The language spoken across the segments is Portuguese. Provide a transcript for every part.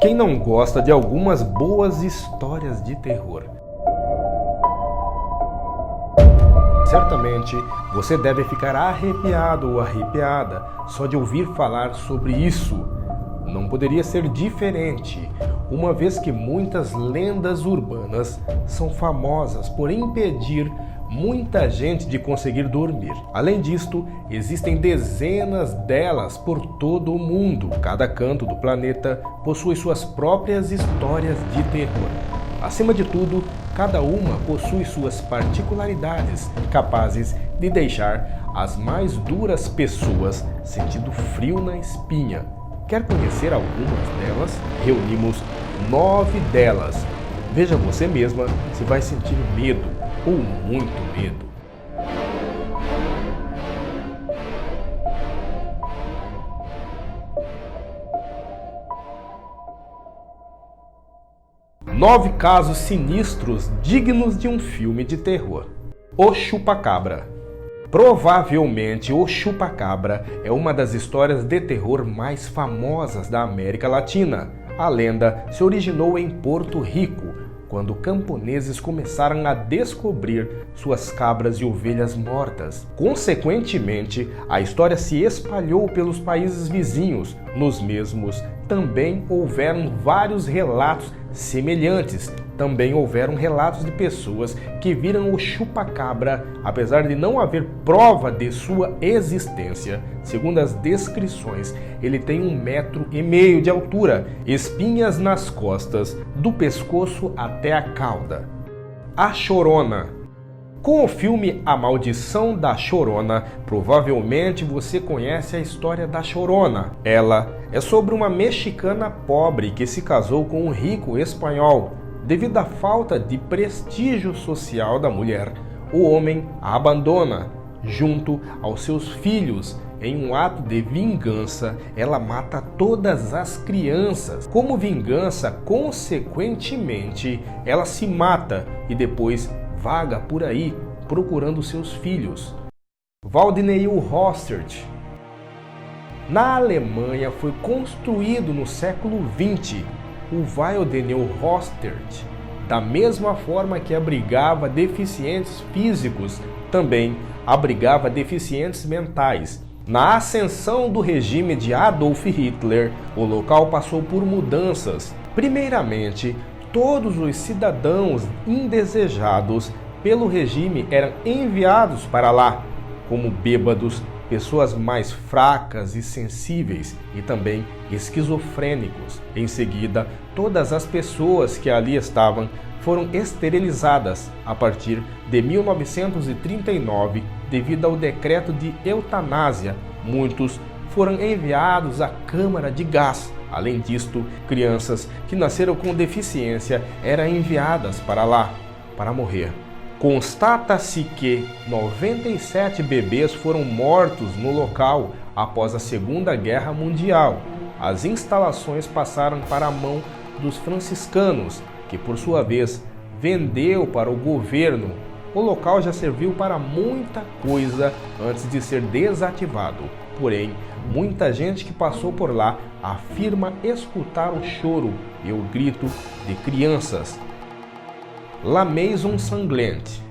Quem não gosta de algumas boas histórias de terror? Certamente você deve ficar arrepiado ou arrepiada só de ouvir falar sobre isso. Não poderia ser diferente, uma vez que muitas lendas urbanas são famosas por impedir muita gente de conseguir dormir. Além disto, existem dezenas delas por todo o mundo. Cada canto do planeta possui suas próprias histórias de terror. Acima de tudo, cada uma possui suas particularidades, capazes de deixar as mais duras pessoas sentindo frio na espinha. Quer conhecer algumas delas? Reunimos 9 delas. Veja você mesma se vai sentir medo ou muito medo. Nove casos sinistros dignos de um filme de terror. O Chupacabra. Provavelmente o Chupacabra é uma das histórias de terror mais famosas da América Latina. A lenda se originou em Porto Rico, quando camponeses começaram a descobrir suas cabras e ovelhas mortas. Consequentemente, a história se espalhou pelos países vizinhos. Nos mesmos também houveram vários relatos semelhantes. Também houveram relatos de pessoas que viram o chupacabra, apesar de não haver prova de sua existência. Segundo as descrições, ele tem 1,5 metros de altura, espinhas nas costas, do pescoço até a cauda. A Chorona. Com o filme A Maldição da Chorona, provavelmente você conhece a história da Chorona. Ela é sobre uma mexicana pobre que se casou com um rico espanhol. Devido à falta de prestígio social da mulher, o homem a abandona. Junto aos seus filhos, em um ato de vingança, ela mata todas as crianças. Como vingança, consequentemente, ela se mata e depois vaga por aí procurando seus filhos. Waldneil Rostert. Na Alemanha foi construído no século XX o Waldneil Rostert. Da mesma forma que abrigava deficientes físicos, também abrigava deficientes mentais. Na ascensão do regime de Adolf Hitler, o local passou por mudanças. Primeiramente, todos os cidadãos indesejados pelo regime eram enviados para lá, como bêbados, pessoas mais fracas e sensíveis e também esquizofrênicos. Em seguida, todas as pessoas que ali estavam foram esterilizadas a partir de 1939 devido ao decreto de eutanásia. Muitos foram enviados à câmara de gás. Além disto, crianças que nasceram com deficiência eram enviadas para lá para morrer. Constata-se que 97 bebês foram mortos no local após a Segunda Guerra Mundial. As instalações passaram para a mão dos franciscanos, que por sua vez vendeu para o governo. O local já serviu para muita coisa antes de ser desativado. Porém, muita gente que passou por lá afirma escutar o choro e o grito de crianças. La Maison Sanglante.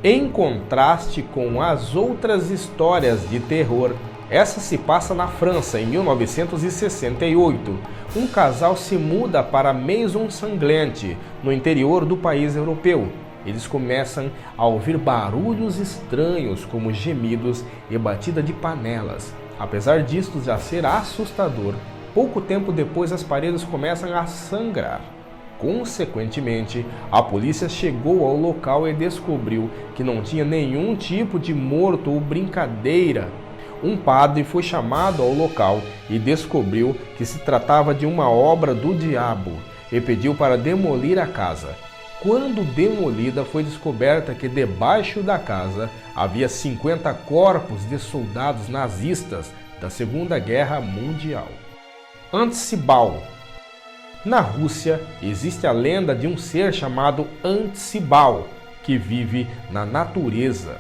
Em contraste com as outras histórias de terror, essa se passa na França em 1968. Um casal se muda para Maison Sanglante, no interior do país europeu. Eles começam a ouvir barulhos estranhos, como gemidos e batida de panelas. Apesar disto já ser assustador, pouco tempo depois as paredes começam a sangrar. Consequentemente, a polícia chegou ao local e descobriu que não tinha nenhum tipo de morto ou brincadeira. Um padre foi chamado ao local e descobriu que se tratava de uma obra do diabo e pediu para demolir a casa. Quando demolida, foi descoberta que debaixo da casa havia 50 corpos de soldados nazistas da Segunda Guerra Mundial. Antsibal. Na Rússia, existe a lenda de um ser chamado Antsibal, que vive na natureza.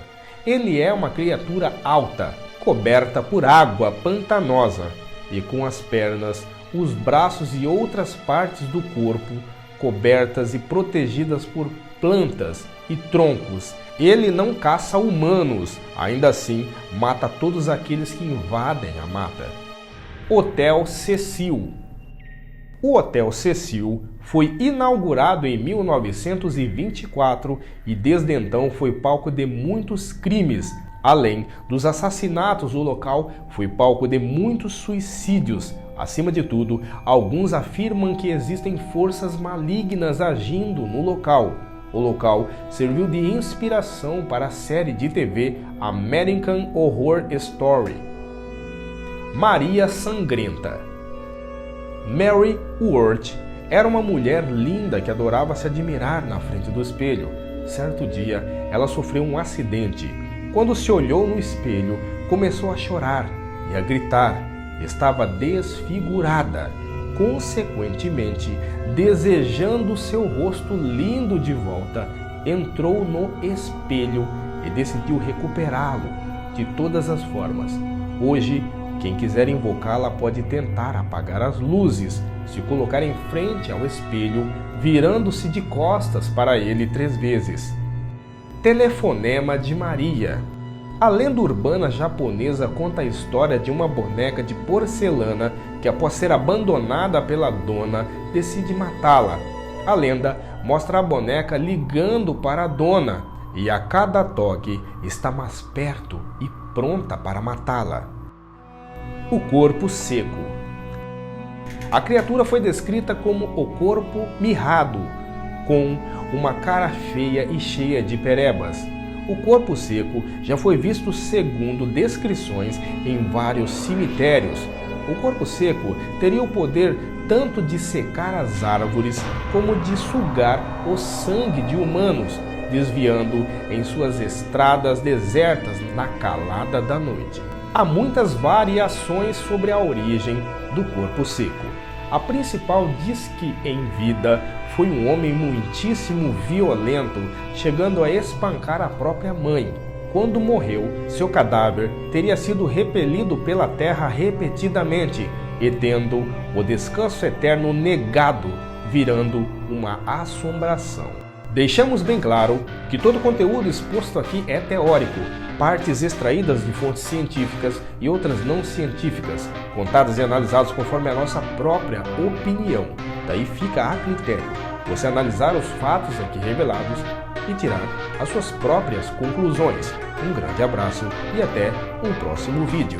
Ele é uma criatura alta, coberta por água pantanosa e com as pernas os braços e outras partes do corpo cobertas e protegidas por plantas e troncos. Ele não caça humanos, ainda assim mata todos aqueles que invadem a mata. Hotel Cecil. O Hotel Cecil foi inaugurado em 1924 e desde então foi palco de muitos crimes. Além dos assassinatos, o local foi palco de muitos suicídios. Acima de tudo, alguns afirmam que existem forças malignas agindo no local. O local serviu de inspiração para a série de TV American Horror Story. Maria Sangrenta. Mary Ward era uma mulher linda que adorava se admirar na frente do espelho. Certo dia, ela sofreu um acidente. Quando se olhou no espelho, começou a chorar e a gritar. Estava desfigurada, consequentemente, desejando seu rosto lindo de volta, entrou no espelho e decidiu recuperá-lo de todas as formas. Hoje, quem quiser invocá-la pode tentar apagar as luzes, se colocar em frente ao espelho, virando-se de costas para ele 3 vezes. Telefonema de Maria. A lenda urbana japonesa conta a história de uma boneca de porcelana que, após ser abandonada pela dona, decide matá-la. A lenda mostra a boneca ligando para a dona e a cada toque está mais perto e pronta para matá-la. O corpo seco. A criatura foi descrita como o corpo mirrado, com uma cara feia e cheia de perebas. O corpo seco já foi visto segundo descrições em vários cemitérios. O corpo seco teria o poder tanto de secar as árvores como de sugar o sangue de humanos, desviando em suas estradas desertas na calada da noite. Há muitas variações sobre a origem do corpo seco. A principal diz que, em vida, foi um homem muitíssimo violento, chegando a espancar a própria mãe. Quando morreu, seu cadáver teria sido repelido pela terra repetidamente e tendo o descanso eterno negado, virando uma assombração. Deixamos bem claro que todo o conteúdo exposto aqui é teórico, partes extraídas de fontes científicas e outras não científicas, contadas e analisadas conforme a nossa própria opinião. Daí fica a critério você analisar os fatos aqui revelados e tirar as suas próprias conclusões. Um grande abraço e até um próximo vídeo.